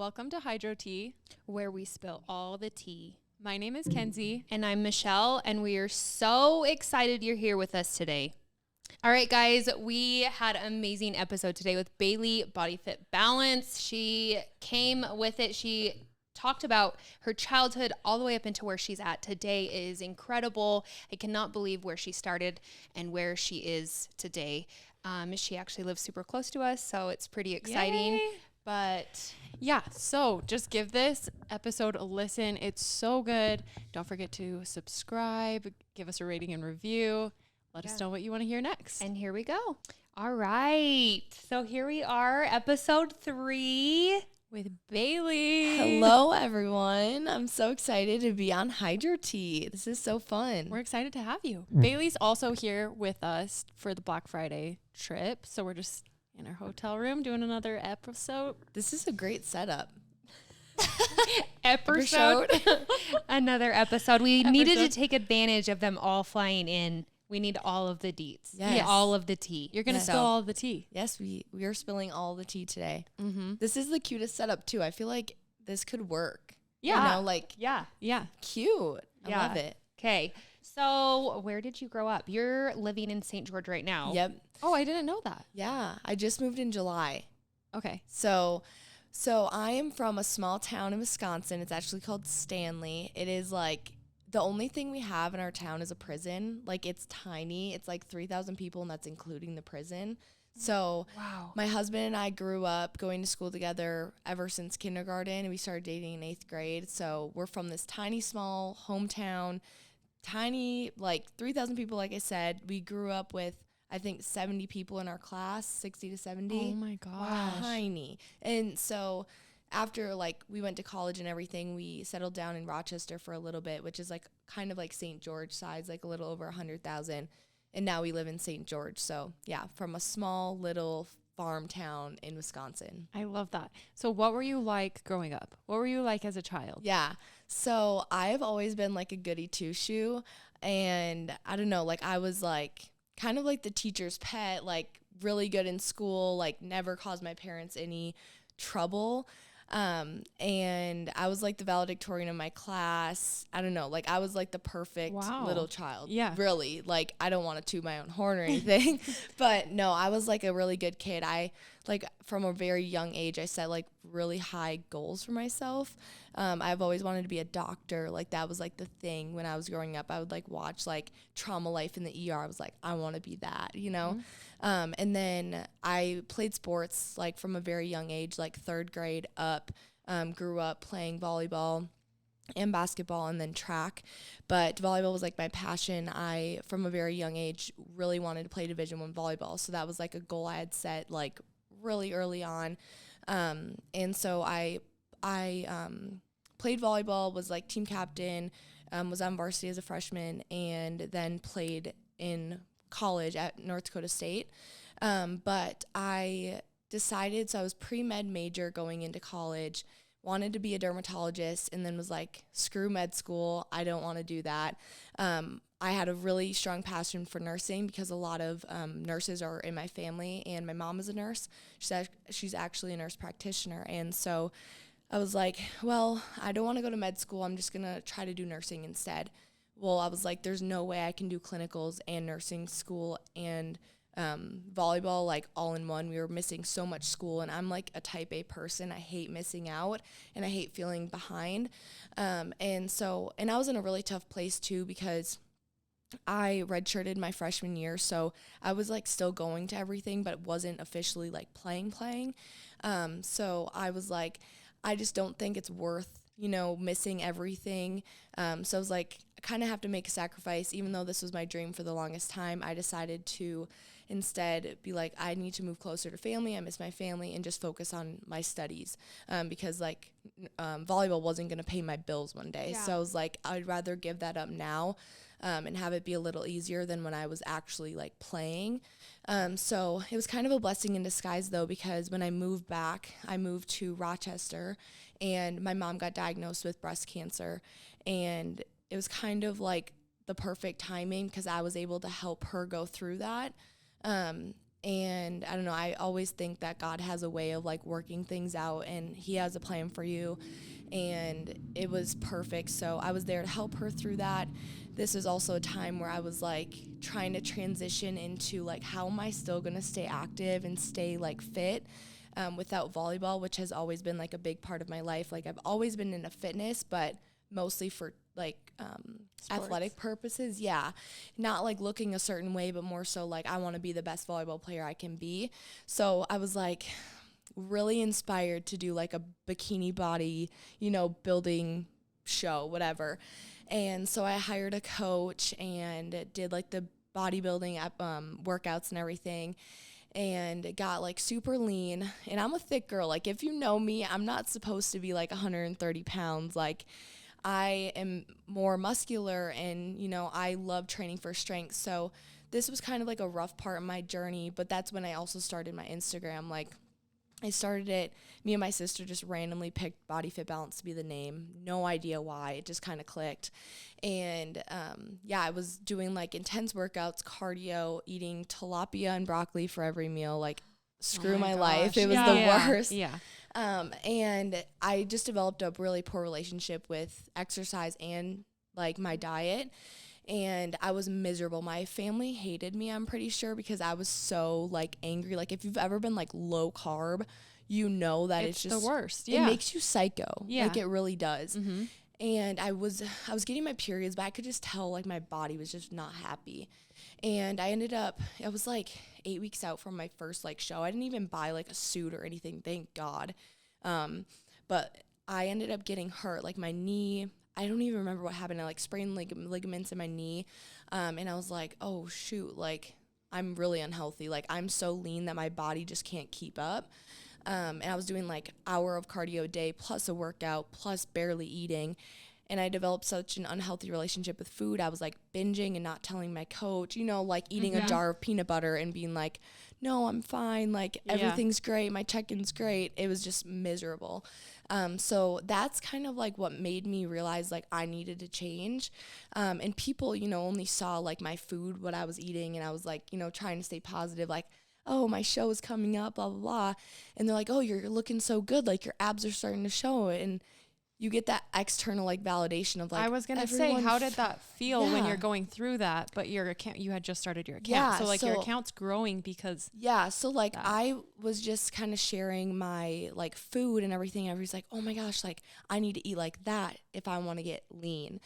Welcome to HydroTea, where we spill all the tea. My name is Kenzie. And I'm Michelle, and we are so excited you're here with us today. All right, guys, we had an amazing episode today with Bailey, Body Fit Balance. She came with it. She talked about her childhood all the way up into where she's at today is incredible. I cannot believe where she started and where she is today. She actually lives super close to us, so it's pretty exciting. Yay. But yeah, so just give this episode a listen. It's so good. Don't forget to subscribe, give us a rating and review. Let us know what you want to hear next. And here we go. All right. So here we are, episode 3 with Bailey. Hello, everyone. I'm so excited to be on HydroTea. This is so fun. We're excited to have you. Bailey's also here with us for the Black Friday trip. So we're just in our hotel room doing another episode. This is a great setup. Another episode. We needed to take advantage of them all flying in. We need all of the deets. Yes. All of the tea. You're going to spill all of the tea. Yes, we are spilling all the tea today. Mm-hmm. This is the cutest setup, too. I feel like this could work. Yeah. You know, like, yeah. cute. I love it. Okay. So where did you grow up? You're living in St. George right now. Yep. Oh, I didn't know that. Yeah. I just moved in July. Okay. So I am from a small town in Wisconsin. It's actually called Stanley. It is like the only thing we have in our town is a prison. Like, it's tiny. It's like 3,000 people, and that's including the prison. So wow. My husband and I grew up going to school together ever since kindergarten, and we started dating in 8th grade. So we're from this tiny, small hometown, tiny, like 3,000 people, like I said. We grew up with, I think, 70 people in our class, 60 to 70. Oh, my gosh. Tiny. And so after, like, we went to college and everything, we settled down in Rochester for a little bit, which is, like, kind of like St. George size, like a little over 100,000. And now we live in St. George. So, yeah, from a small little farm town in Wisconsin. I love that. So what were you like growing up? What were you like as a child? Yeah. So I've always been, like, a goody two-shoe. And I don't know, like, I was, like, kind of like the teacher's pet, like, really good in school, like, never caused my parents any trouble. And I was like the valedictorian of my class. I don't know, like I was like the perfect little child. Yeah. Really. Like, I don't want to toot my own horn or anything, but no, I was like a really good kid. I like from a very young age, I set like really high goals for myself. I've always wanted to be a doctor. Like, that was like the thing when I was growing up. I would like watch like Trauma Life in the ER. I was like, I want to be that, you know? And then I played sports like from a very young age, like 3rd grade up, grew up playing volleyball and basketball and then track. But volleyball was like my passion. I, from a very young age, really wanted to play Division I volleyball. So that was like a goal I had set like really early on. And so I played volleyball, was like team captain, was on varsity as a freshman, and then played in college at North Dakota State. But I decided, so I was pre-med major going into college, wanted to be a dermatologist, and then was like, screw med school, I don't want to do that. I had a really strong passion for nursing because a lot of nurses are in my family, and my mom is a nurse. She's actually a nurse practitioner, and so I was like, well, I don't want to go to med school. I'm just going to try to do nursing instead. Well, I was like, there's no way I can do clinicals and nursing school and volleyball like all in one. We were missing so much school, and I'm like a type A person. I hate missing out, and I hate feeling behind. And I was in a really tough place too because I redshirted my freshman year, so I was like still going to everything, but wasn't officially like playing. So I was like, I just don't think it's worth, missing everything. So I was like, I kind of have to make a sacrifice. Even though this was my dream for the longest time, I decided to instead be like, I need to move closer to family. I miss my family, and just focus on my studies because like volleyball wasn't going to pay my bills one day. Yeah. So I was like, I'd rather give that up now and have it be a little easier than when I was actually like playing. So it was kind of a blessing in disguise though, because when I moved back, I moved to Rochester, and my mom got diagnosed with breast cancer, and it was kind of like the perfect timing because I was able to help her go through that. And I don't know, I always think that God has a way of like working things out, and he has a plan for you. And it was perfect. So I was there to help her through that. This is also a time where I was like trying to transition into like, how am I still going to stay active and stay like fit without volleyball, which has always been like a big part of my life. Like I've always been into fitness, but mostly for like athletic purposes. Yeah. Not like looking a certain way, but more so like I want to be the best volleyball player I can be. So I was like really inspired to do like a bikini body, building show, whatever. And so I hired a coach and did like the bodybuilding workouts and everything, and got like super lean. And I'm a thick girl. Like if you know me, I'm not supposed to be like 130 pounds. Like I am more muscular, and I love training for strength. So this was kind of like a rough part of my journey, but that's when I also started my Instagram. Like I started it, me and my sister just randomly picked Body Fit Balance to be the name. No idea why, it just kind of clicked. And I was doing like intense workouts, cardio, eating tilapia and broccoli for every meal. Like screw my life, it was the worst. Yeah. And I just developed a really poor relationship with exercise and like my diet. And I was miserable. My family hated me, I'm pretty sure, because I was so like angry. Like if you've ever been like low carb, that it's just the worst. Yeah. It makes you psycho. Yeah. Like it really does. Mm-hmm. And I was getting my periods, but I could just tell like my body was just not happy. And I was like 8 weeks out from my first like show. I didn't even buy like a suit or anything, thank God. But I ended up getting hurt, like my knee. I don't even remember what happened. I like sprained ligaments in my knee. And I was like, oh shoot, like I'm really unhealthy. Like I'm so lean that my body just can't keep up. And I was doing like hour of cardio a day plus a workout plus barely eating. And I developed such an unhealthy relationship with food. I was like binging and not telling my coach, like eating a jar of peanut butter and being like, no, I'm fine. Like everything's great. My check-in's great. It was just miserable. So that's kind of like what made me realize like I needed to change. And people, only saw like my food, what I was eating. And I was like, trying to stay positive, like, oh, my show is coming up, blah, blah, blah. And they're like, oh, you're looking so good. Like your abs are starting to show. And you get that external like validation of like, I was gonna say, how did that feel when you're going through that? But your account, you had just started your account, so like your account's growing because so like I was just kind of sharing my like food and everything. Everybody's like, oh my gosh, like I need to eat like that if I want to get lean.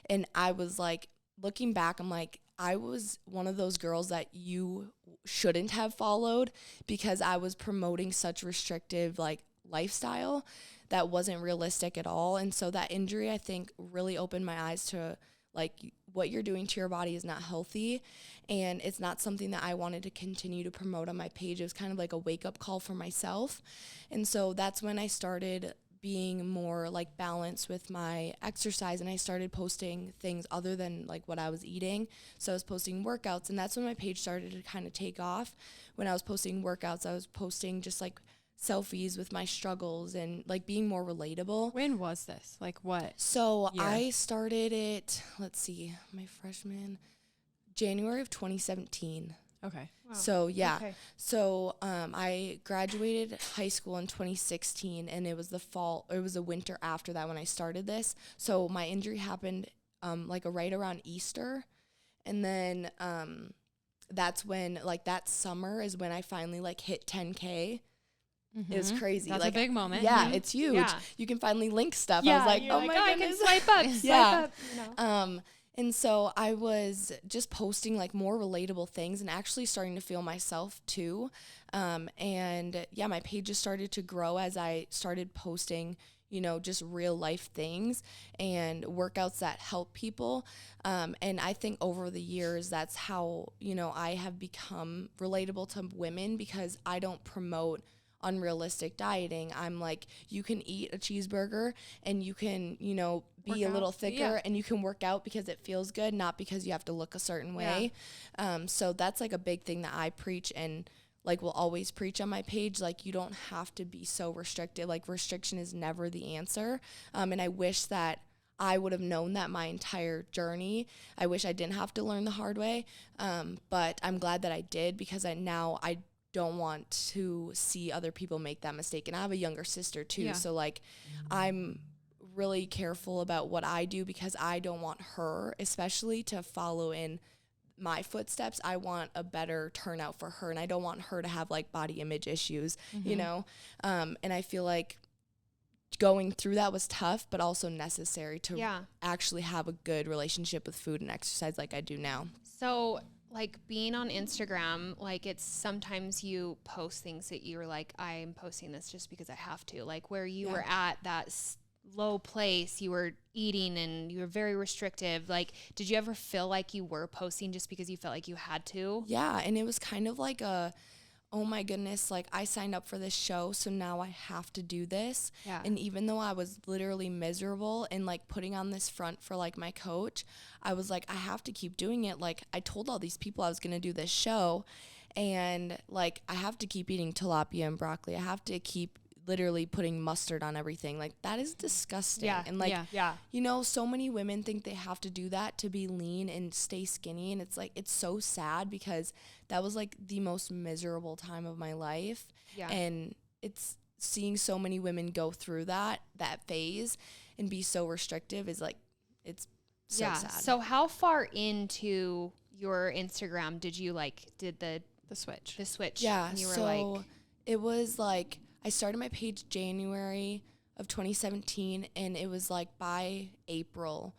And I was like, looking back, I'm like, I was one of those girls that you shouldn't have followed because I was promoting such restrictive like lifestyle that wasn't realistic at all. And so that injury, I think, really opened my eyes to like what you're doing to your body is not healthy, and it's not something that I wanted to continue to promote on my page. It was kind of like a wake-up call for myself. And so that's when I started being more like balanced with my exercise, and I started posting things other than like what I was eating. So I was posting workouts, and that's when my page started to kind of take off. When I was posting workouts, I was posting just like selfies with my struggles and like being more relatable. When was this? Like what? So year? I started it, let's see, my freshman, January of 2017. Okay. Wow. So yeah. Okay. So I graduated high school in 2016, and it was the winter after that when I started this. So my injury happened like right around Easter. And then that's when like that summer is when I finally like hit 10K. Mm-hmm. It was crazy. That's like a big moment. Yeah, mm-hmm. It's huge. Yeah. You can finally link stuff. Yeah, I was like, oh my goodness. I can swipe up. Yeah. Swipe up, And so I was just posting like more relatable things and actually starting to feel myself too. And yeah, my page just started to grow as I started posting, just real life things and workouts that help people. And I think over the years, that's how, I have become relatable to women, because I don't promote unrealistic dieting. I'm like, you can eat a cheeseburger and you can, be a little thicker and you can work out because it feels good, not because you have to look a certain way. So that's like a big thing that I preach and like will always preach on my page. Like you don't have to be so restricted. Like restriction is never the answer. And I wish that I would have known that my entire journey. I wish I didn't have to learn the hard way. But I'm glad that I did, because I don't want to see other people make that mistake. And I have a younger sister too. Yeah. So like I'm really careful about what I do because I don't want her especially to follow in my footsteps. I want a better turnout for her, and I don't want her to have like body image issues, you know? And I feel like going through that was tough, but also necessary to actually have a good relationship with food and exercise like I do now. So like being on Instagram, like it's sometimes you post things that you're like, I'm posting this just because I have to, like where you were at that low place, you were eating and you were very restrictive. Like, did you ever feel like you were posting just because you felt like you had to? Yeah. And it was kind of like oh my goodness, like I signed up for this show, so now I have to do this. Yeah. And even though I was literally miserable and like putting on this front for like my coach, I was like, I have to keep doing it. Like I told all these people I was going to do this show, and like I have to keep eating tilapia and broccoli. I have to keep literally putting mustard on everything. Like that is disgusting. Yeah. And like, Yeah. you know, so many women think they have to do that to be lean and stay skinny. And it's like, it's so sad because that was like the most miserable time of my life. Yeah. And it's seeing so many women go through that phase and be so restrictive is like, it's so sad. So how far into your Instagram did you did the switch? The switch. Yeah. And you were so it was like, I started my page January of 2017, and it was like by April.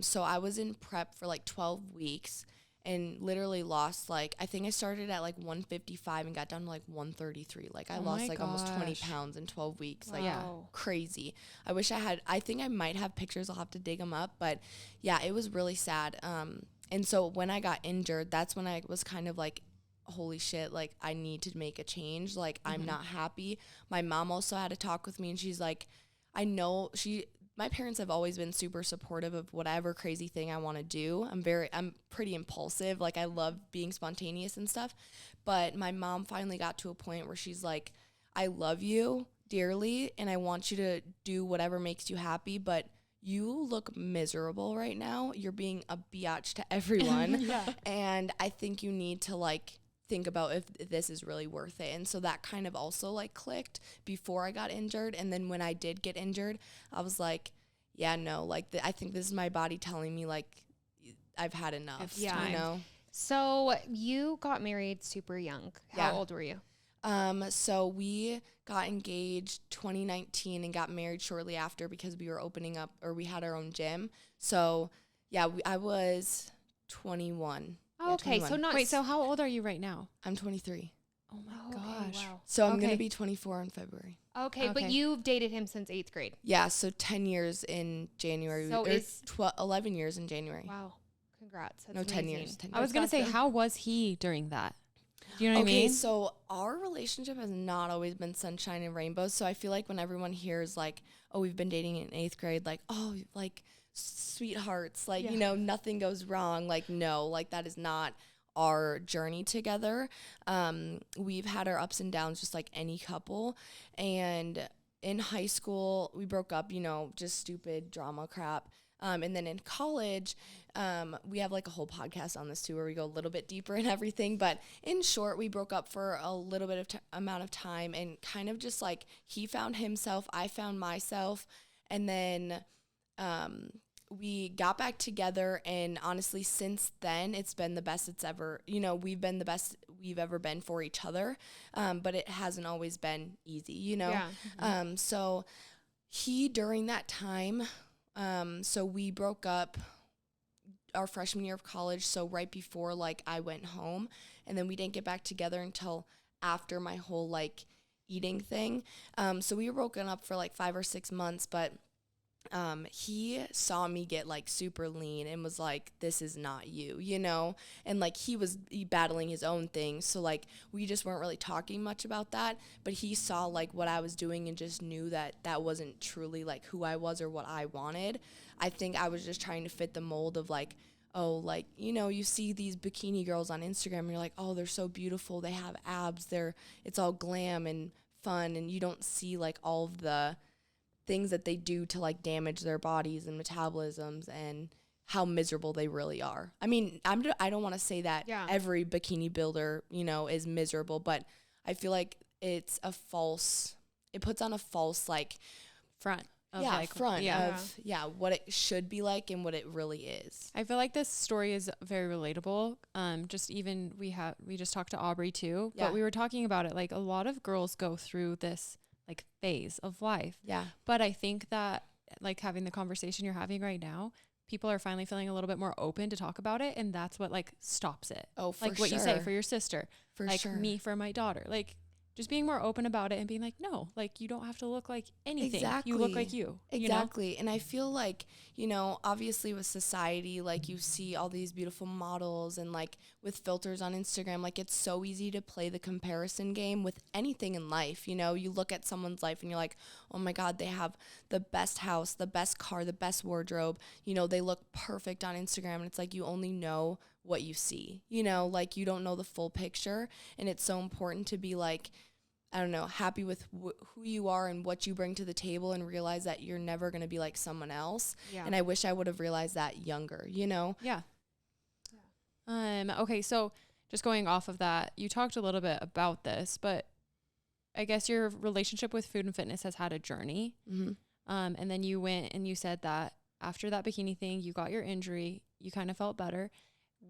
So I was in prep for like 12 weeks and literally lost like, I think I started at like 155 and got down to like 133. Like I lost like almost 20 pounds in 12 weeks. Like crazy. I think I might have pictures. I'll have to dig them up. But yeah, it was really sad. And so when I got injured, that's when I was kind of like, holy shit, like I need to make a change. Like I'm not happy. My mom also had a talk with me, and she's like, my parents have always been super supportive of whatever crazy thing I want to do. I'm pretty impulsive. Like I love being spontaneous and stuff. But my mom finally got to a point where she's like, I love you dearly and I want you to do whatever makes you happy, but you look miserable right now. You're being a biatch to everyone. And I think you need to like think about if this is really worth it. And so that kind of also like clicked before I got injured. And then when I did get injured, I was like, yeah, no, like I think this is my body telling me like I've had enough. You know? So you got married super young. How old were you? So we got engaged 2019 and got married shortly after because we were we had our own gym. So yeah, I was 21. Oh, okay. 21. So how old are you right now? I'm 23. Oh my gosh. Wow. So I'm going to be 24 in February. Okay, but you've dated him since 8th grade. Yeah, so 10 years in January. So 11 years in January. Wow. Congrats. That's no, 10 amazing. years. 10 years. I was going to say, how was he during that? Do you know what I mean? Okay, so our relationship has not always been sunshine and rainbows. So I feel like when everyone hears like, oh, we've been dating in 8th grade, like, oh, like sweethearts, like, you know, nothing goes wrong. Like, no, like that is not our journey together. We've had our ups and downs just like any couple. And in high school, we broke up, you know, just stupid drama crap. And then in college, we have like a whole podcast on this too, where we go a little bit deeper in everything. But in short, we broke up for a little bit of amount of time, and kind of just like he found himself, I found myself. And then we got back together, and honestly, since then, it's been the best it's ever, you know, we've been the best we've ever been for each other. But it hasn't always been easy, you know? Yeah. So he, during that time, so we broke up our freshman year of college. So right before like I went home, and then we didn't get back together until after my whole like eating thing. So we were broken up for like 5 or 6 months, but he saw me get like super lean and was like, this is not you, you know? And like he was battling his own thing. So like we just weren't really talking much about that, but he saw like what I was doing and just knew that that wasn't truly like who I was or what I wanted. I think I was just trying to fit the mold of like, oh, like, you know, you see these bikini girls on Instagram and you're like, oh, they're so beautiful. They have abs. It's all glam and fun. And you don't see like all of the things that they do to like damage their bodies and metabolisms and how miserable they really are. I mean, I don't want to say that every bikini builder, you know, is miserable, but I feel like it puts on a false like front. Of what it should be like and what it really is. I feel like this story is very relatable. We just talked to Aubrey too, but we were talking about it. Like a lot of girls go through this like phase of life. Yeah. But I think that like having the conversation you're having right now, people are finally feeling a little bit more open to talk about it. And that's what like stops it. Oh, for like what you say for your sister, like me for my daughter, like just being more open about it and being like, no, like you don't have to look like anything. Exactly. You look like you. Exactly. You know? And I feel like, you know, obviously with society, like you see all these beautiful models and like with filters on Instagram, like it's so easy to play the comparison game with anything in life. You know, you look at someone's life and you're like, oh my God, they have the best house, the best car, the best wardrobe. You know, they look perfect on Instagram. And it's like you only know what you see, you know, like you don't know the full picture. And it's so important to be like, I don't know, happy with who you are and what you bring to the table and realize that you're never going to be like someone else. Yeah. And I wish I would have realized that younger, you know? Yeah. Okay. So just going off of that, you talked a little bit about this, but I guess your relationship with food and fitness has had a journey. Mm-hmm. And then you went and you said that after that bikini thing, you got your injury, you kind of felt better.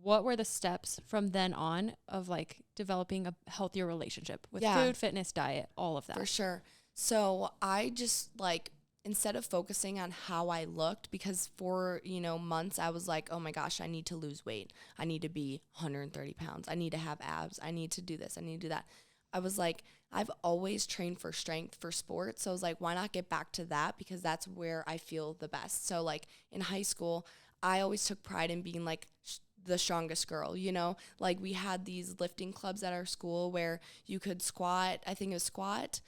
What were the steps from then on of like developing a healthier relationship with food, fitness, diet, all of that? For sure. So I just like, instead of focusing on how I looked, because for, you know, months I was like, oh my gosh, I need to lose weight. I need to be 130 pounds. I need to have abs. I need to do this. I need to do that. I was like, I've always trained for strength for sports. So I was like, why not get back to that? Because that's where I feel the best. So like in high school, I always took pride in being like the strongest girl, you know, like we had these lifting clubs at our school where you could squat, I think it was squat,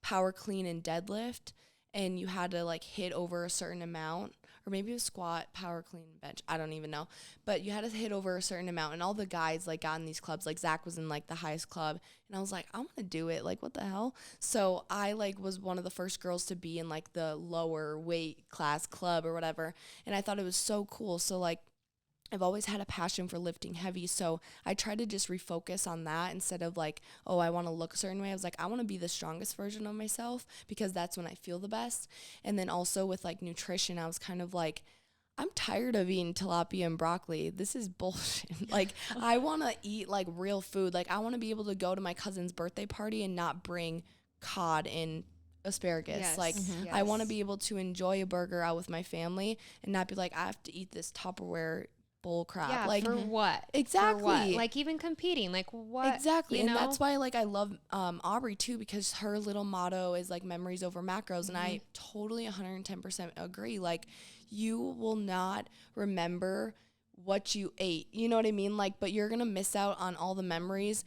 power clean and deadlift. And you had to like hit over a certain amount, or maybe it was squat, power clean, bench. I don't even know. But you had to hit over a certain amount. And all the guys like got in these clubs, like Zach was in like the highest club. And I was like, I want to do it. Like, what the hell? So I like was one of the first girls to be in like the lower weight class club or whatever. And I thought it was so cool. So like, I've always had a passion for lifting heavy, so I tried to just refocus on that instead of like, oh, I want to look a certain way. I was like, I want to be the strongest version of myself because that's when I feel the best. And then also with like nutrition, I was kind of like, I'm tired of eating tilapia and broccoli. This is bullshit. Like, I want to eat like real food. Like, I want to be able to go to my cousin's birthday party and not bring cod and asparagus. Yes. Like, I want to be able to enjoy a burger out with my family and not be like, I have to eat this Tupperware bull crap. Yeah, like for what? Exactly. For what? Like even competing, like what? Exactly. You know? And that's why like I love Aubrey too, because her little motto is like memories over macros. And I totally 110% agree. Like you will not remember what you ate. You know what I mean? Like, but you're going to miss out on all the memories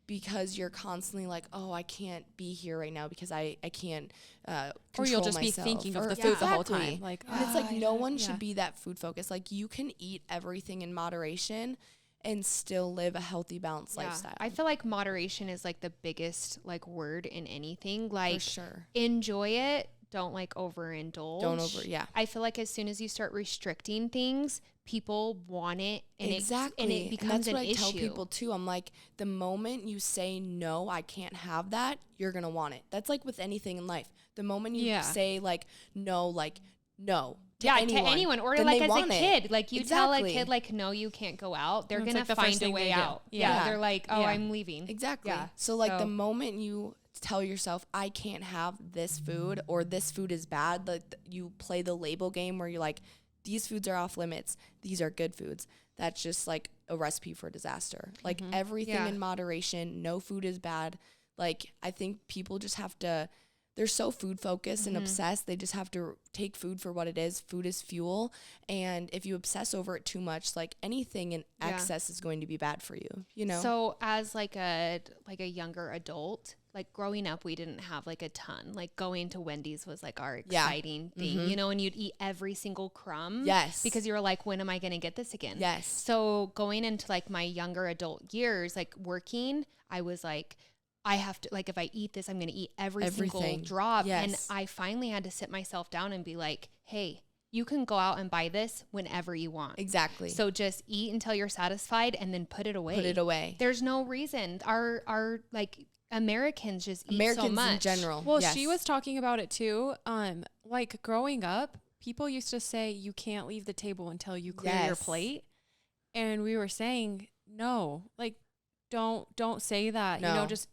because you're constantly like, oh, I can't be here right now because I can't or you'll just myself. Be thinking of the food the whole time. Like, and it's like no one should be that food focused. Like you can eat everything in moderation and still live a healthy, balanced lifestyle. I feel like moderation is like the biggest like word in anything. Like, for sure. Enjoy it. Don't like overindulge. Yeah. I feel like as soon as you start restricting things, people want it, and it becomes an issue. That's what I tell people too. I'm like, the moment you say no, I can't have that, you're gonna want it. That's like with anything in life. The moment you say like no to anyone, or like as a kid, like you tell a kid like no, you can't go out, they're gonna find a way out. Yeah, they're like, oh, I'm leaving. Exactly. Yeah. So like the moment you tell yourself I can't have this food or this food is bad, like you play the label game where you're like, these foods are off limits, these are good foods. That's just like a recipe for disaster. Like everything in moderation, no food is bad. Like I think people just have to, they're so food focused and obsessed. They just have to take food for what it is. Food is fuel. And if you obsess over it too much, like anything in excess is going to be bad for you, you know? So as like a younger adult, like growing up, we didn't have like a ton. Like going to Wendy's was like our exciting thing, you know, and you'd eat every single crumb. Yes. Because you were like, when am I going to get this again? Yes. So going into like my younger adult years, like working, I was like, I have to, like, if I eat this, I'm going to eat everything. Single drop. Yes. And I finally had to sit myself down and be like, hey, you can go out and buy this whenever you want. Exactly. So just eat until you're satisfied and then put it away. Put it away. There's no reason. Our like Americans just eat Americans so much. in general. Well, yes. she was talking about it too. Like growing up, people used to say you can't leave the table until you clear your Yes. plate. And we were saying, no, like don't say that. You know, No. just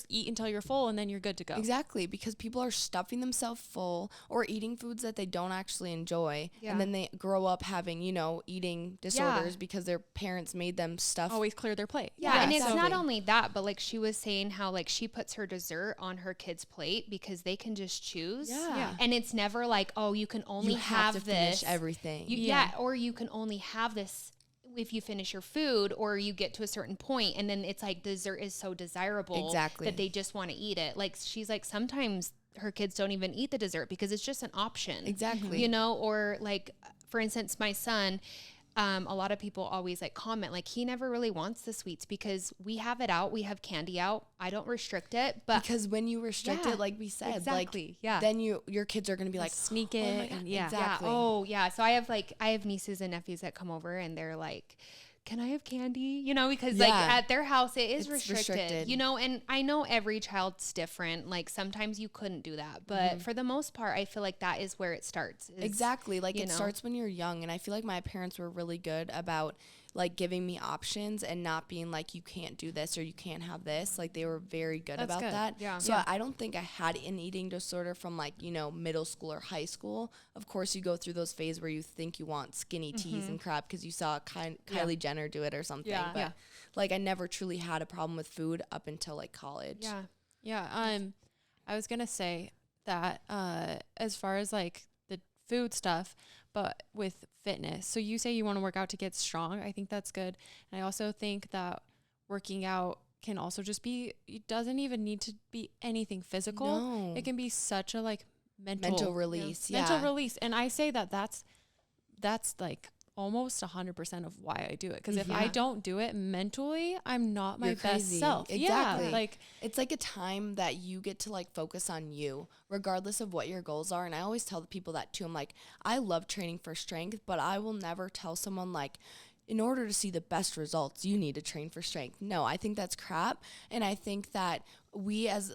eat until you're full and then you're good to go. Exactly, because people are stuffing themselves full or eating foods that they don't actually enjoy. Yeah. And then they grow up having, you know, eating disorders because their parents made them stuff. Always clear their plate. Yeah, and it's not exactly. only that, but like she was saying how like she puts her dessert on her kid's plate because they can just choose. Yeah. And it's never like, oh, you can only you have to this. finish everything. Yeah, or you can only have this if you finish your food, or you get to a certain point, and then it's like dessert is so desirable Exactly. that they just want to eat it. Like she's like, sometimes her kids don't even eat the dessert because it's just an option. Exactly. You know, or like, for instance, my son, a lot of people always like comment like he never really wants the sweets because we have it out. We have candy out. I don't restrict it, but because when you restrict Yeah, it, like we said, exactly, like yeah. then your kids are going to be like, sneak oh my it God, and yeah. exactly. yeah. Oh, yeah. So I have nieces and nephews that come over and they're like, can I have candy? You know, because like Yeah. at their house, it is It's restricted, you know, and I know every child's different. Like sometimes you couldn't do that, but for the most part, I feel like that is where it starts. is, Exactly. Like you it know? starts when you're young. And I feel like my parents were really good about like giving me options and not being like, you can't do this or you can't have this. Like they were very good That's about good. that. Yeah. So Yeah. I don't think I had an eating disorder from like, you know, middle school or high school. Of course, you go through those phases where you think you want skinny teas and crap because you saw Kylie Jenner do it or something. Yeah. But Yeah. like I never truly had a problem with food up until like college. Yeah. Yeah. I was gonna say that as far as like the food stuff, but with fitness. So you say you want to work out to get strong. I think that's good. And I also think that working out can also just be, it doesn't even need to be anything physical. No. It can be such a like Mental release. Yeah. mental release. And I say that that's like almost 100% of why I do it. Because if I Yeah. don't do it mentally, I'm not my You're best crazy. self. Exactly. Yeah, like It's like a time that you get to like focus on you, regardless of what your goals are. And I always tell the people that too. I'm like, I love training for strength, but I will never tell someone like, in order to see the best results, you need to train for strength. No, I think that's crap. And I think that we as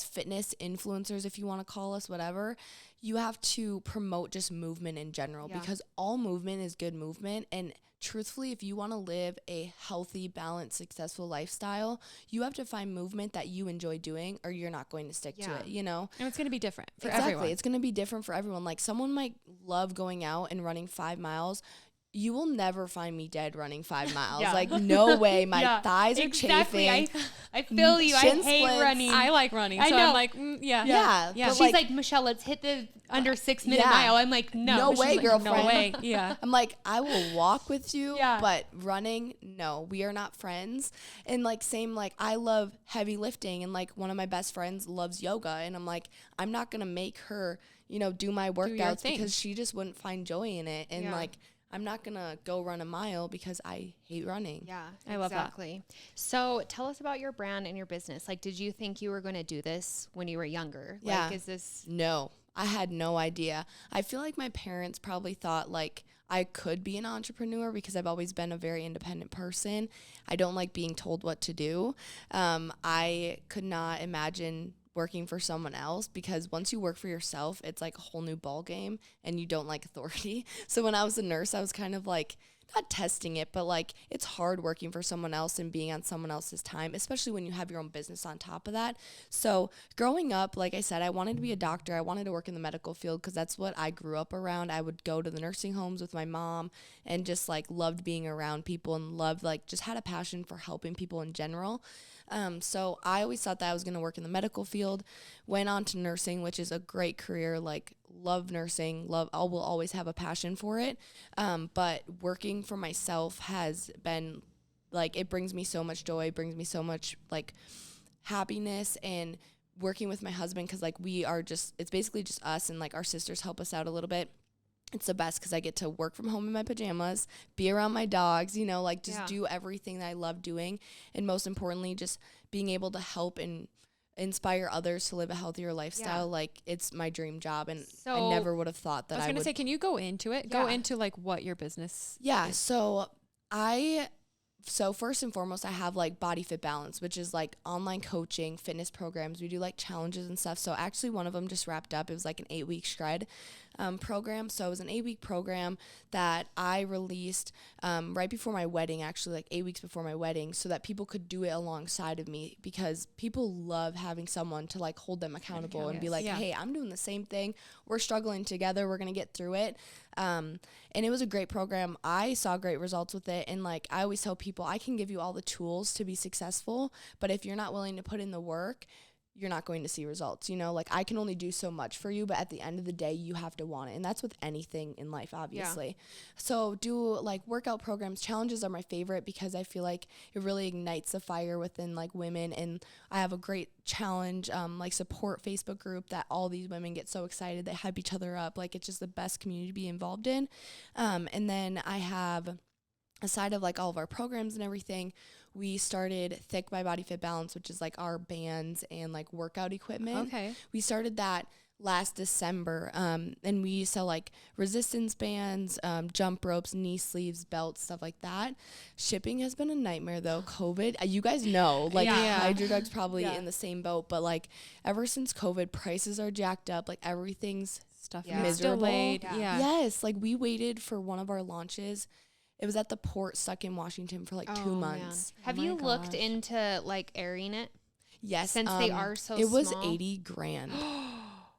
fitness influencers, if you want to call us whatever, you have to promote just movement in general Yeah. because all movement is good movement. And truthfully, if you want to live a healthy, balanced, successful lifestyle, you have to find movement that you enjoy doing or you're not going to stick to Yeah. it, you know? and it's going to be different for Exactly. everyone. It's going to be different for everyone. Like someone might love going out and running 5 miles. You will never find me dead running 5 miles. Yeah. Like no way. My Yeah, thighs are exactly. chafing. I feel you. I Shin hate splints. running. I like running. I So know. I'm like, yeah. Yeah. Yeah. but She's like, Michelle, let's hit the under 6 minute yeah. mile. I'm like, no. No She's way, like, girlfriend. No way. Yeah. I'm like, I will walk with you, Yeah. but running, no, we are not friends. And like, same, like, I love heavy lifting, and like, one of my best friends loves yoga, and I'm like, I'm not gonna make her, you know, do my workouts thing. because she just wouldn't find joy in it. And Yeah. like, I'm not gonna go run a mile because I hate running. Yeah, I love that. exactly. So tell us about your brand and your business. Like, did you think you were going to do this when you were younger? Yeah. Like, is this? No, I had no idea. I feel like my parents probably thought like I could be an entrepreneur because I've always been a very independent person. I don't like being told what to do. I could not imagine working for someone else because once you work for yourself, it's like a whole new ball game and you don't like authority. So when I was a nurse, I was kind of like, not testing it, but like it's hard working for someone else and being on someone else's time, especially when you have your own business on top of that. So growing up, like I said, I wanted to be a doctor. I wanted to work in the medical field because that's what I grew up around. I would go to the nursing homes with my mom and just like loved being around people and loved like just had a passion for helping people in general. So I always thought that I was going to work in the medical field, went on to nursing, which is a great career, like love nursing, I will always have a passion for it. But working for myself has been like, it brings me so much joy, brings me so much like happiness, and working with my husband, cause like we are just, it's basically just us, and like our sisters help us out a little bit. It's the best because I get to work from home in my pajamas, be around my dogs, you know, like just Yeah. do everything that I love doing. And most importantly, just being able to help and inspire others to live a healthier lifestyle, like it's my dream job. And I So never would have thought that I was going to say, can you go into it? Go into like what your business is. So first and foremost, I have like Body Fit Balance, which is like online coaching, fitness programs. We do like challenges and stuff. So actually one of them just wrapped up. It was like an 8-week shred program. So it was an 8-week program that I released right before my wedding, actually like 8 weeks before my wedding, so that people could do it alongside of me, because people love having someone to like hold them accountable and be like, hey, I'm doing the same thing. We're struggling together. We're going to get through it. And it was a great program. I saw great results with it. And like, I always tell people, I can give you all the tools to be successful, but if you're not willing to put in the work, you're not going to see results. You know, like I can only do so much for you, but at the end of the day, you have to want it. And that's with anything in life, obviously. So do like workout programs. Challenges are my favorite because I feel like it really ignites a fire within like women. And I have a great challenge, like support Facebook group that all these women get so excited. They hype each other up. Like it's just the best community to be involved in. And then I have, aside of like all of our programs and everything, we started Thick by Body Fit Balance, which is like our bands and like workout equipment. Okay. We started that last December. And we sell like resistance bands, jump ropes, knee sleeves, belts, stuff like that. Shipping has been a nightmare though. COVID, you guys know, like Hydro Jug's probably in the same boat, but like ever since COVID, prices are jacked up. Like everything's miserable. Delayed. Yes. Like we waited for one of our launches. It was at the port stuck in Washington for like 2 months. Man. Have you looked into like airing it? Yes. Since they are so it was small? $80,000.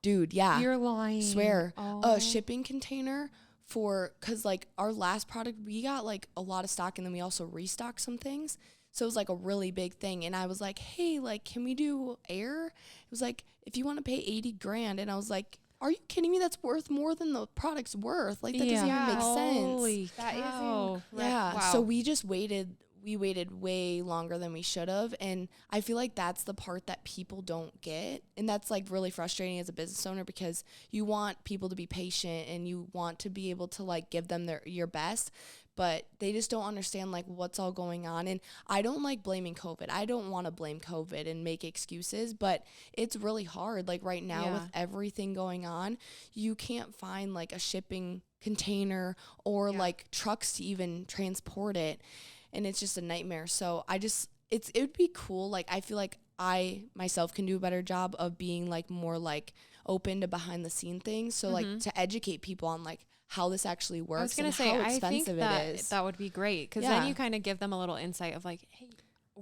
Dude, yeah. You're lying. Swear. A shipping container cause like our last product, we got like a lot of stock and then we also restocked some things. So it was like a really big thing. And I was like, hey, like, can we do air? It was like, if you want to pay $80,000. And I was like, are you kidding me? That's worth more than the product's worth. Like, that doesn't even make sense. That is incredible. Yeah. Wow. So we just waited. We waited way longer than we should have. And I feel like that's the part that people don't get. And that's like really frustrating as a business owner, because you want people to be patient and you want to be able to like give them your best, but they just don't understand like what's all going on. And I don't like blaming COVID. I don't want to blame COVID and make excuses, but it's really hard. Like right now with everything going on, you can't find like a shipping container or like trucks to even transport it. And it's just a nightmare. So it would be cool. Like, I feel like I myself can do a better job of being like more like open to behind the scene things. So like to educate people on like how this actually works. I was going to say, I think that would be great. Cause then you kind of give them a little insight of like, hey,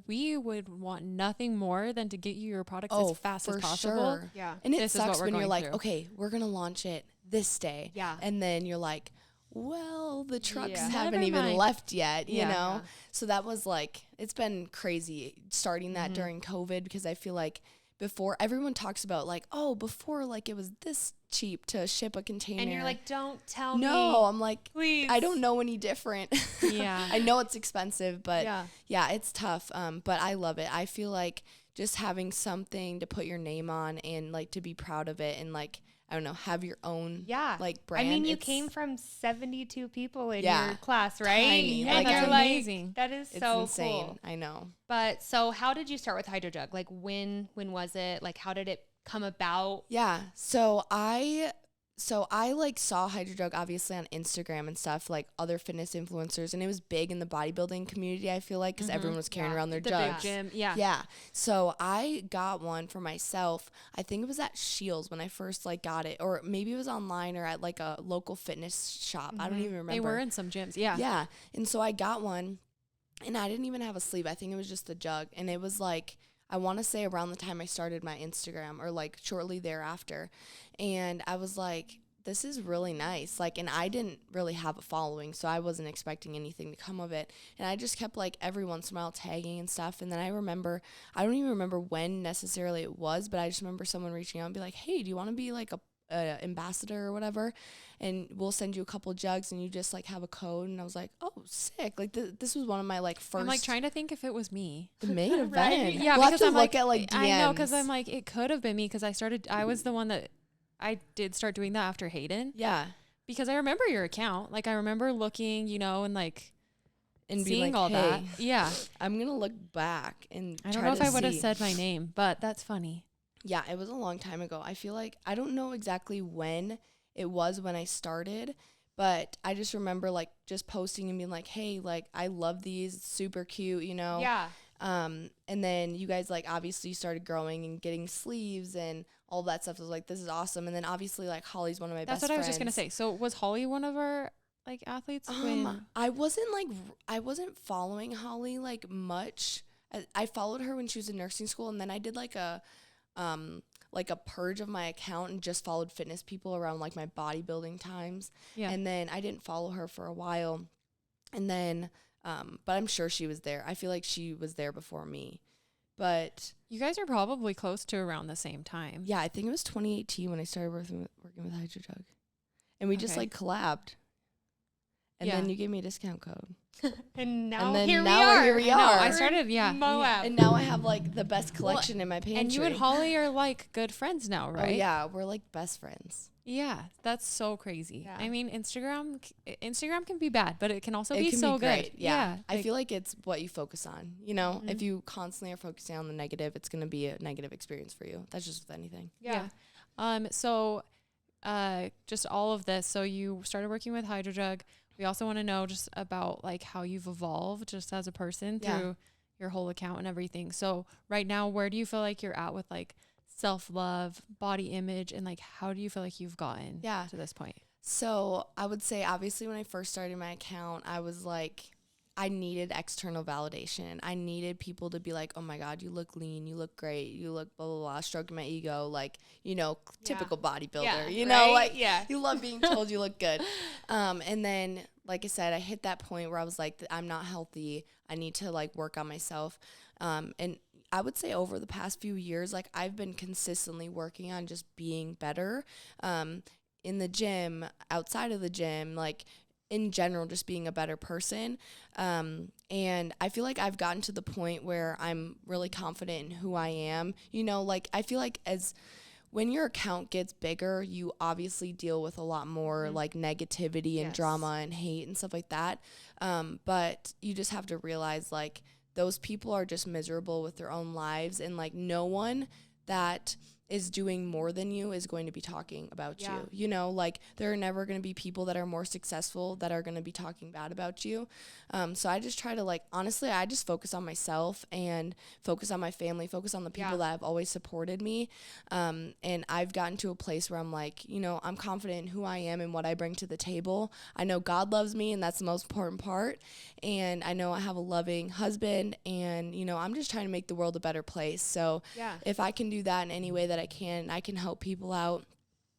we would want nothing more than to get you your product as fast as possible. Sure. Yeah. And it sucks when you're like, okay, we're going to launch it this day. Yeah. And then you're like, well, the trucks haven't even left yet, you know? Yeah. So that was like, it's been crazy starting that during COVID, because I feel like before, everyone talks about like, oh, before like it was this cheap to ship a container. And you're like, don't tell me. No, I'm like, please. I don't know any different. Yeah. I know it's expensive, but yeah, it's tough. But I love it. I feel like just having something to put your name on and like to be proud of it and like, I don't know, have your own like brand. I mean, you came from 72 people in your class, right? Tiny. And like, you're amazing. Like, that is it's so insane. cool. I know. But so how did you start with Hydro Jug? Like when was it? Like how did it come about? Yeah. So I like saw Hydro Jug obviously on Instagram and stuff, like other fitness influencers, and it was big in the bodybuilding community, I feel like, because everyone was carrying around their jugs. Big gym. Yeah. Yeah. So I got one for myself. I think it was at Shields when I first like got it, or maybe it was online or at like a local fitness shop. I don't even remember. They were in some gyms. Yeah. Yeah. And so I got one, and I didn't even have a sleeve. I think it was just the jug, and it was like, I want to say around the time I started my Instagram, or like shortly thereafter. And I was like, this is really nice. Like, and I didn't really have a following, so I wasn't expecting anything to come of it. And I just kept like every once in a while tagging and stuff. And then I don't even remember when necessarily it was, but I just remember someone reaching out and be like, hey, do you want to be like a ambassador or whatever? And we'll send you a couple jugs and you just like have a code. And I was like, oh, sick. Like this was one of my like first. I'm like trying to think if it was me. It may have been. Yeah, we'll because have to I'm look like, at like DMs. I know, because I'm like, it could have been me, because I was the one that I did start doing that after Hayden. Yeah. Because I remember your account. Like I remember looking, and like and be seeing like, all hey, that. Yeah. I'm going to look back and I don't try know if to I would have see. said my name, but that's funny. Yeah, it was a long time ago. I feel like I don't know exactly when it was when I started, but I just remember like just posting and being like, hey, like I love these, it's super cute, you know? Yeah. And then you guys like obviously started growing and getting sleeves and all that stuff. I was like, this is awesome. And then obviously like Holly's one of my That's best what friends. I was just going to say. So was Holly one of our like athletes? I wasn't following Holly like much. I followed her when she was in nursing school, and then I did like a purge of my account and just followed fitness people around like my bodybuilding times. Yeah. And then I didn't follow her for a while. And then but I'm sure she was there. I feel like she was there before me. But You guys are probably close to around the same time. yeah, I think it was 2018 when I started working with Hydro Jug. And we just Okay. like collabed. And Yeah. then you gave me a discount code. And now then here now we are. here we I know, are. I started, yeah. Moab. And now I have like the best collection in my pantry. And you and Holly are like good friends now, right? Oh yeah, we're like best friends. Yeah, that's so crazy. Yeah. I mean, Instagram can be bad, but it can also It be can so be great. good. Yeah. I like- feel like it's what you focus on. You know, Mhm. if you constantly are focusing on the negative, it's going to be a negative experience for you. That's just with anything. Yeah. So, just all of this. So you started working with Hydro Jug. We also want to know just about like how you've evolved just as a person Yeah. through your whole account and everything. So right now, where do you feel like you're at with like self-love, body image, and like how do you feel like you've gotten Yeah. to this point? So I would say, obviously, when I first started my account, I was like, I needed external validation. I needed people to be like, oh my God, you look lean, you look great, you look blah, blah, blah, stroking my ego, like, you know, typical bodybuilder, Yeah, you know, right? like, Yeah. you love being told you look good. And then, like I said, I hit that point where I was like, I'm not healthy. I need to like work on myself. And I would say over the past few years, like I've been consistently working on just being better, in the gym, outside of the gym, like in general, just being a better person. And I feel like I've gotten to the point where I'm really confident in who I am. You know, like I feel like when your account gets bigger, you obviously deal with a lot more like negativity and Yes. drama and hate and stuff like that. But you just have to realize like those people are just miserable with their own lives, and like no one that is doing more than you is going to be talking about Yeah. you. You know, like there are never going to be people that are more successful that are going to be talking bad about you. So I just try to like, honestly, I just focus on myself and focus on my family, focus on the people Yeah. that have always supported me. And I've gotten to a place where I'm like, you know, I'm confident in who I am and what I bring to the table. I know God loves me, and that's the most important part. And I know I have a loving husband, and, you know, I'm just trying to make the world a better place. So Yeah. if I can do that in any way that I can help people out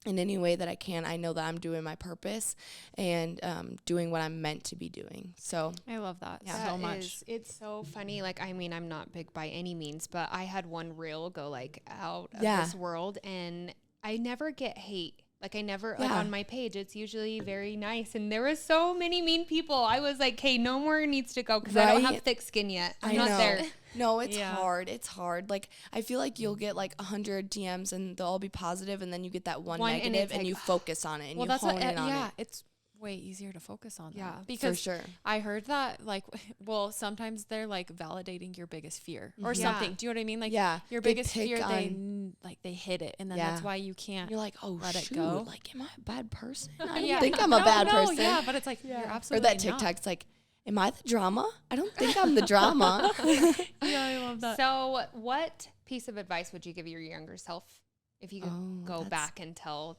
in any way that I can, I know that I'm doing my purpose and doing what I'm meant to be doing. So I love that That so much. is- it's so funny. Like, I mean, I'm not big by any means, but I had one reel go like out of Yeah. this world, and I never get hate. Like, I never, like Yeah. on my page, it's usually very nice. And there was so many mean people. I was like, hey, no more needs to go because I don't have Right? thick skin yet. I'm I not know. there. No, it's Yeah. hard. It's hard. Like I feel like you'll get like 100 DMs and they'll all be positive, and then you get that one One, and negative, it's and like, you focus on it and Well, you that's hone what, in on yeah, it. it's way easier to focus on Yeah, that For because sure. I heard that like, well, sometimes they're like validating your biggest fear or Mhm. something. Yeah. Do you know what I mean? Like Yeah. your They biggest pick fear, on- they hit it, and then Yeah. that's why you can't. You're like, oh, let it shoot, go. like, am I a bad person? I don't Yeah. think I'm a bad person. Yeah, but it's like Yeah. you're Or absolutely that TikTok's like, am I the drama? I don't think I'm the drama. Yeah, I love that. So, what piece of advice would you give your younger self if you could Oh, go that's- back and tell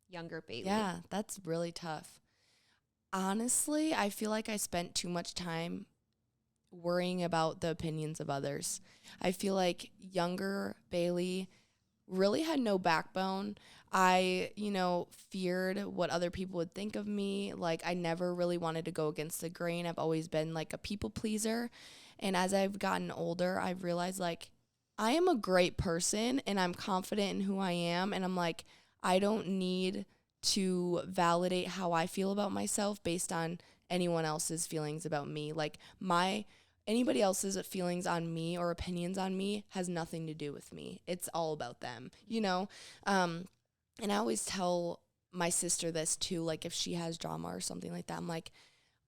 younger Bailey? Yeah, that's really tough. Honestly, I feel like I spent too much time worrying about the opinions of others. I feel like younger Bailey really had no backbone. I, you know, feared what other people would think of me. Like, I never really wanted to go against the grain. I've always been like a people pleaser. And as I've gotten older, I've realized like I am a great person and I'm confident in who I am. And I'm like, I don't need to validate how I feel about myself based on anyone else's feelings about me. Like anybody else's feelings on me or opinions on me has nothing to do with me. It's all about them, you know? And I always tell my sister this too, like if she has drama or something like that, I'm like,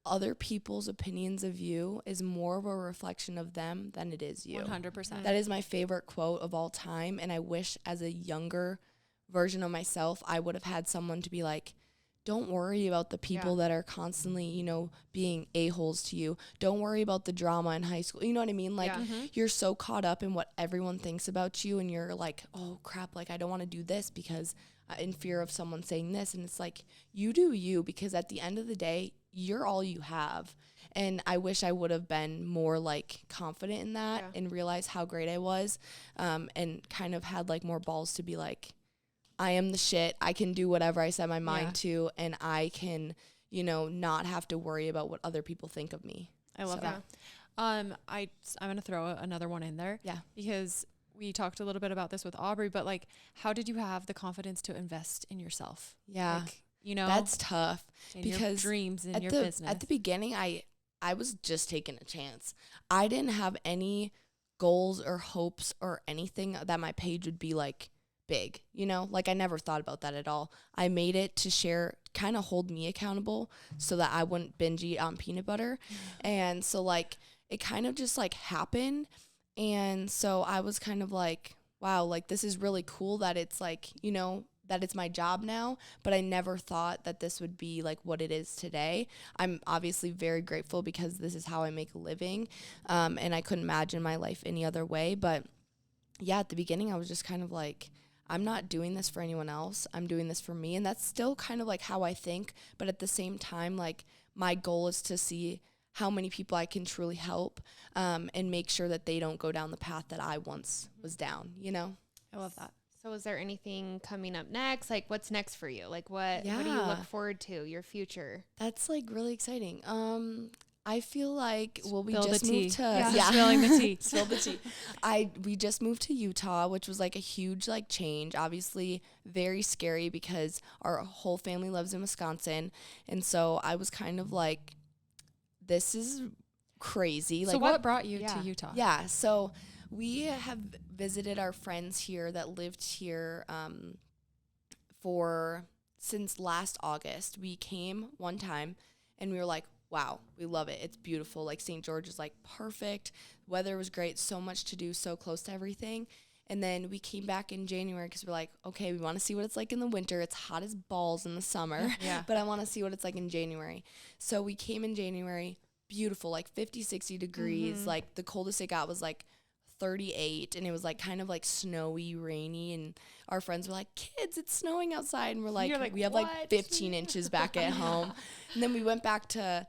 other people's opinions of you is more of a reflection of them than it is you. 100%. That is my favorite quote of all time. And I wish as a younger version of myself, I would have had someone to be like, don't worry about the people that are constantly, you know, being a-holes to you. Don't worry about the drama in high school. You know what I mean? Like, you're so caught up in what everyone thinks about you, and you're like, oh, crap, like, I don't want to do this because in fear of someone saying this. And it's like, you do you, because at the end of the day, you're all you have. And I wish I would have been more, like, confident in that and realized how great I was, and kind of had, like, more balls to be like, I am the shit. I can do whatever I set my mind to, and I can, you know, not have to worry about what other people think of me. I love that. I'm going to throw another one in there. Yeah. Because we talked a little bit about this with Aubrey, but like, how did you have the confidence to invest in yourself? Yeah. Like, you know, that's tough because your dreams in your business. At the beginning, I was just taking a chance. I didn't have any goals or hopes or anything that my page would be like big, you know, like I never thought about that at all. I made it to share, kind of hold me accountable so that I wouldn't binge eat on peanut butter. And so like it kind of just like happened. And so I was kind of like, wow, like this is really cool that it's like, you know, that it's my job now, but I never thought that this would be like what it is today. I'm obviously very grateful because this is how I make a living. And I couldn't imagine my life any other way. But yeah, at the beginning I was just kind of like, I'm not doing this for anyone else. I'm doing this for me. And that's still kind of like how I think. But at the same time, like my goal is to see how many people I can truly help, and make sure that they don't go down the path that I once was down, you know? I love that. So is there anything coming up next? Like what's next for you? Like what do you look forward to, your future? That's like really exciting. I feel like, well, we Spill just the tea. moved to, Spilling the tea. Spill the tea. We just moved to Utah, which was like a huge like change, obviously very scary because our whole family lives in Wisconsin. And so I was kind of like, this is crazy. So like what brought you to Utah? Yeah. So we have visited our friends here that lived here, since last August. We came one time and we were like, wow, we love it. It's beautiful. Like St. George is like perfect. Weather was great. So much to do, so close to everything. And then we came back in January because we're like, okay, we want to see what it's like in the winter. It's hot as balls in the summer, but I want to see what it's like in January. So we came in January, beautiful, like 50, 60 degrees. Like the coldest it got was like 38, and it was like kind of like snowy, rainy, and our friends were like, kids, it's snowing outside, and we're like, we have like 15 inches back at home. And then we went back to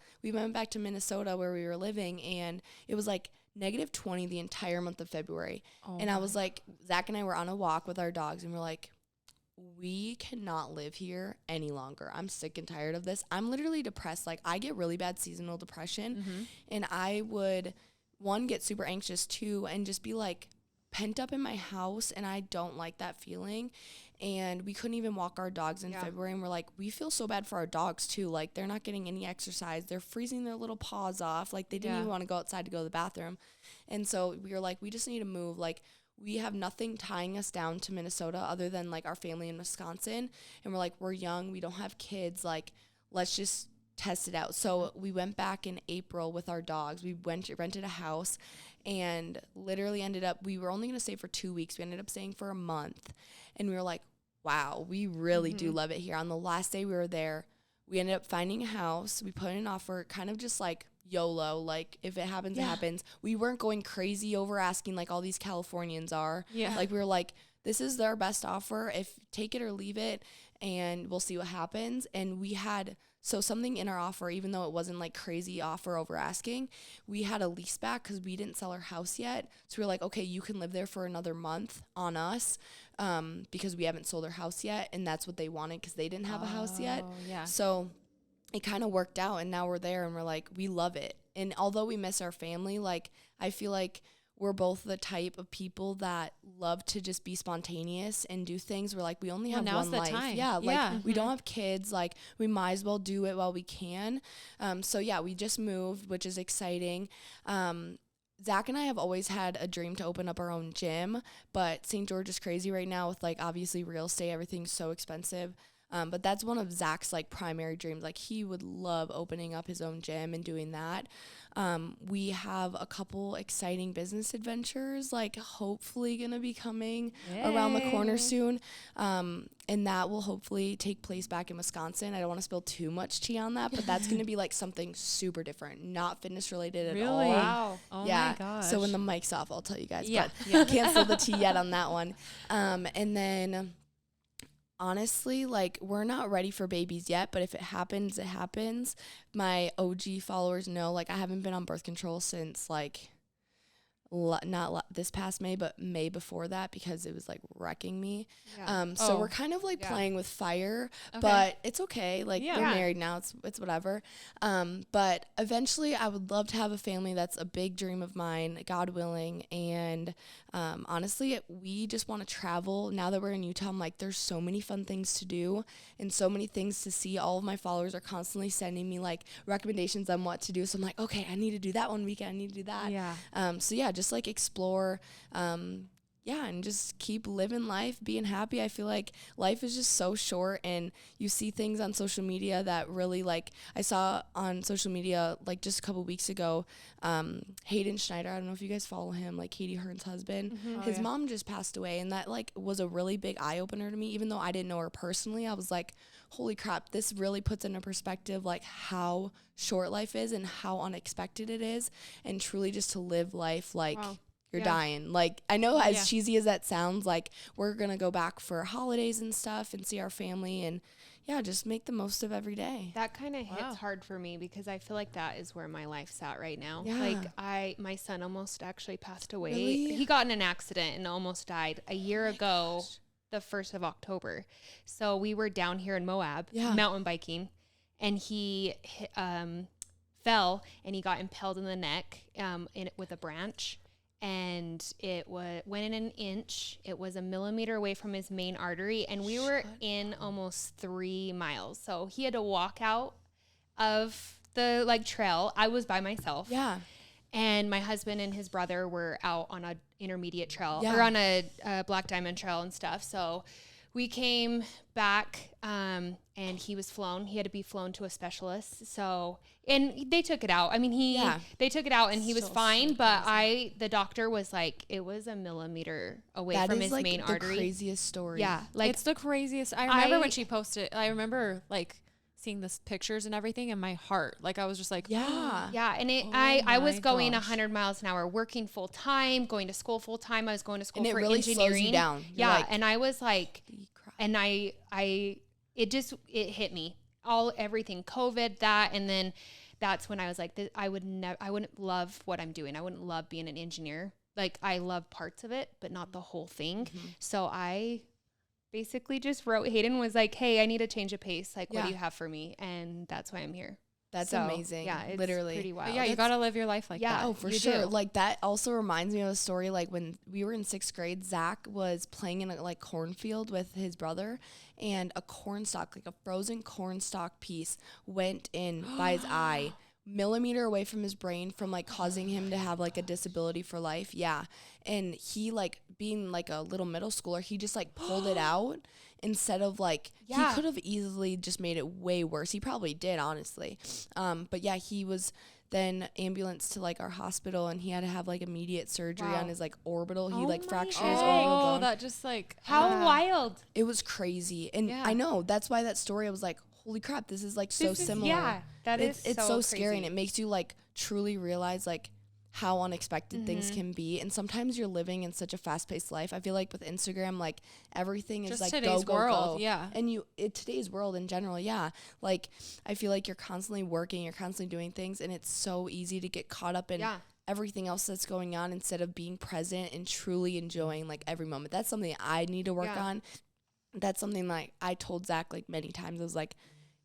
Minnesota where we were living, and it was like -20 the entire month of February. And I was like, Zach and I were on a walk with our dogs, and we're like, we cannot live here any longer. I'm sick and tired of this. I'm literally depressed. Like I get really bad seasonal depression, and I would get super anxious too, and just be like pent up in my house, and I don't like that feeling. And we couldn't even walk our dogs in February, and we're like, we feel so bad for our dogs too. Like they're not getting any exercise. They're freezing their little paws off. Like they didn't even want to go outside to go to the bathroom. And so we were like, we just need to move. Like we have nothing tying us down to Minnesota other than like our family in Wisconsin. And we're like, we're young, we don't have kids. Like let's just test it out. So we went back in April with our dogs. We rented a house, and literally ended up, we were only going to stay for 2 weeks. We ended up staying for a month, and we were like, wow, we really do love it here. On the last day we were there, we ended up finding a house. We put in an offer, kind of just like YOLO, like if it happens, it happens. We weren't going crazy over asking like all these Californians are. Like we were like, this is their best offer. If take it or leave it, and we'll see what happens. And we had something in our offer, even though it wasn't like crazy offer over asking, we had a lease back because we didn't sell our house yet. So we were like, okay, you can live there for another month on us, because we haven't sold our house yet. And that's what they wanted because they didn't have a house yet. So it kind of worked out, and now we're there, and we're like, we love it. And although we miss our family, like I feel like we're both the type of people that love to just be spontaneous and do things. We're like, we only have one life. Time. Yeah. Like we don't have kids. Like we might as well do it while we can. So yeah, we just moved, which is exciting. Zach and I have always had a dream to open up our own gym, but St. George is crazy right now with like obviously real estate. Everything's so expensive. But that's one of Zach's like primary dreams. Like he would love opening up his own gym and doing that. We have a couple exciting business adventures, like hopefully gonna be coming around the corner soon. And that will hopefully take place back in Wisconsin. I don't want to spill too much tea on that, but that's gonna be like something super different, not fitness related at all. Wow. Oh Yeah. my gosh. So when the mic's off, I'll tell you guys. Yeah. But can't spill the tea yet on that one. And then honestly, like we're not ready for babies yet, but if it happens, it happens. My OG followers know, like I haven't been on birth control since like this past May, but May before that, because it was like wrecking me. So we're kind of like playing with fire, but it's okay. Like we're married now. It's whatever. But eventually I would love to have a family. That's a big dream of mine, God willing. And honestly, we just want to travel. Now that we're in Utah, I'm like, there's so many fun things to do and so many things to see. All of my followers are constantly sending me like recommendations on what to do. So I'm like, okay, I need to do that one weekend. I need to do that. So yeah, just like explore, and just keep living life, being happy. I feel like life is just so short, and you see things on social media that really, like, I saw on social media, like, just a couple weeks ago, Hayden Schneider, I don't know if you guys follow him, like, Katie Hearn's husband. His mom just passed away, and that, like, was a really big eye-opener to me. Even though I didn't know her personally, I was like, holy crap, this really puts into perspective, like, how short life is and how unexpected it is, and truly just to live life, like, you're dying. Like, I know as cheesy as that sounds, like, we're going to go back for holidays and stuff and see our family, and just make the most of every day. That kind of hits hard for me, because I feel like that is where my life's at right now. Like my son almost actually passed away. Really? He got in an accident and almost died a year ago, the 1st of October. So we were down here in Moab, mountain biking, and he fell and he got impaled in the neck with a branch. And it went in an inch. It was 1 millimeter away from his main artery, and we were in almost 3 miles. So he had to walk out of the trail. I was by myself. Yeah. And my husband and his brother were out on an intermediate trail or on a Black Diamond trail and stuff. So we came back, and he was flown. He had to be flown to a specialist. So, and they took it out. I mean, they took it out and he was fine, but the doctor was like, it was 1 millimeter away from his main artery. That is the craziest story. Yeah. Like, it's the craziest. I remember when she posted, I remember like seeing the pictures and everything, and my heart, like, I was just like, yeah. And I was going 100 miles an hour, working full time, going to school full time. I was going to school for really engineering. Slows you down. You're like, and I was like, and it hit me everything, COVID, that. And then that's when I was like, I wouldn't love what I'm doing. I wouldn't love being an engineer. Like, I love parts of it, but not the whole thing. So I basically just wrote, Hayden was like, hey, I need a change of pace. Like, what do you have for me? And that's why I'm here. That's amazing. Yeah, it's literally pretty wild. But you got to live your life like that. Oh, for sure. Like, that also reminds me of a story. Like, when we were in 6th grade, Zach was playing in a cornfield with his brother, and a corn stalk, like a frozen corn stalk piece, went in by his eye, millimeter away from his brain, from like causing him to have like a disability for life. Yeah. And he, like, being like a little middle schooler, he just like pulled it out. Instead of like, he could have easily just made it way worse. He probably did, honestly. But yeah, he was then ambulanced to like our hospital, and he had to have like immediate surgery on his like orbital. He like fractured his orbital bone. That just like, how wild. It was crazy. And I know, that's why that story, I was like, holy crap, this is like so similar. Yeah, it's so scary, and it makes you like truly realize like how unexpected things can be. And sometimes you're living in such a fast-paced life. I feel like with Instagram, like, everything is like go, go, go. Yeah. And today's world in general, like, I feel like you're constantly working, you're constantly doing things, and it's so easy to get caught up in everything else that's going on, instead of being present and truly enjoying like every moment. That's something I need to work on. That's something like I told Zach like many times. I was like,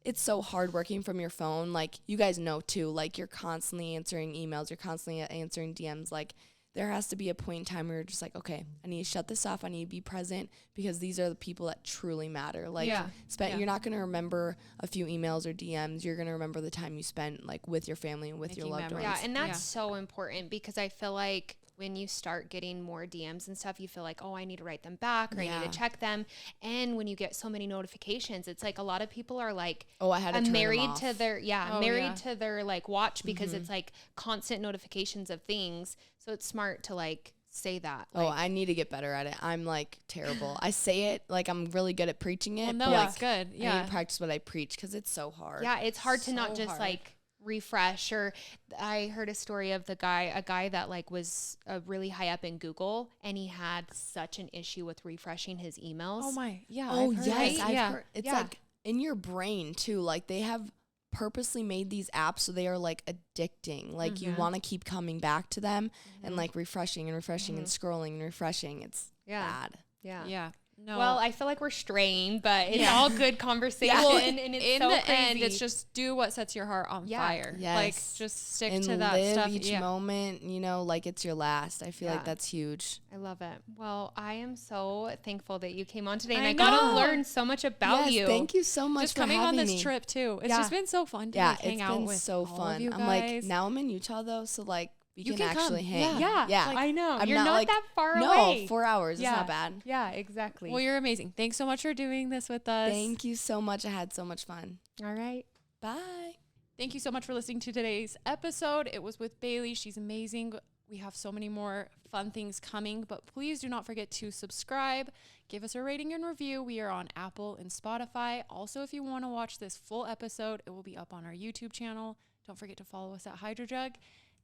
it's so hard working from your phone. Like, you guys know too, like, you're constantly answering emails, you're constantly answering DMs. Like, there has to be a point in time where you're just like, okay, I need to shut this off. I need to be present, because these are the people that truly matter. Like, you're not going to remember a few emails or DMs. You're going to remember the time you spent like with your family and with your loved ones. Yeah. And that's so important, because I feel like when you start getting more DMs and stuff, you feel like, oh, I need to write them back or I Yeah. need to check them. And when you get so many notifications, it's like a lot of people are like, Oh, I had to I'm turn them married off. to their, Oh, married yeah. to their like watch because it's like constant notifications of things. So it's smart to like say that. Oh, Like, I need to get better at it. I'm like terrible. I say it like I'm really good at preaching it. Well, but no, like, that's good. I Yeah. need to practice what I preach because it's so hard. yeah, it's hard to not So just hard. like refresh. Or I heard a story of a guy that like was really high up in Google and he had such an issue with refreshing his emails. Oh my. Yeah. Oh I've heard yes, that. I've Yeah. heard. It's Yeah. like in your brain too. Like they have purposely made these apps so they are like addicting. Like you want to keep coming back to them and like refreshing and refreshing and scrolling and refreshing. It's bad. Yeah. Yeah. No. Well, I feel like we're straying, but it's Yeah. all good conversation. Well, and it's in so the crazy. end, it's just do what sets your heart on Yeah. fire. Yes. Like just stick And to that live stuff. each Yeah. moment, you know, like it's your last. I feel Yeah. like that's huge. I love it. Well, I am so thankful that you came on today and I I got to know. learn so much about Yes, you. thank you so much Just for coming on having this me. trip too. It's Yeah. just been so fun to Yeah, like, hang it's out been with so all fun. of you I'm guys. like, now I'm in Utah though, so like we You can can actually come. hang. Yeah. Yeah. I know. I'm You're not, not like- that far No, away. 4 hours. Yeah. It's not bad. Yeah, exactly. Well, you're amazing. Thanks so much for doing this with us. Thank you so much. I had so much fun. All right. Bye. Thank you so much for listening to today's episode. It was with Bailey. She's amazing. We have so many more fun things coming, but please do not forget to subscribe. Give us a rating and review. We are on Apple and Spotify. Also, if you want to watch this full episode, it will be up on our YouTube channel. Don't forget to follow us at Hydro Jug.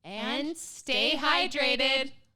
And stay hydrated.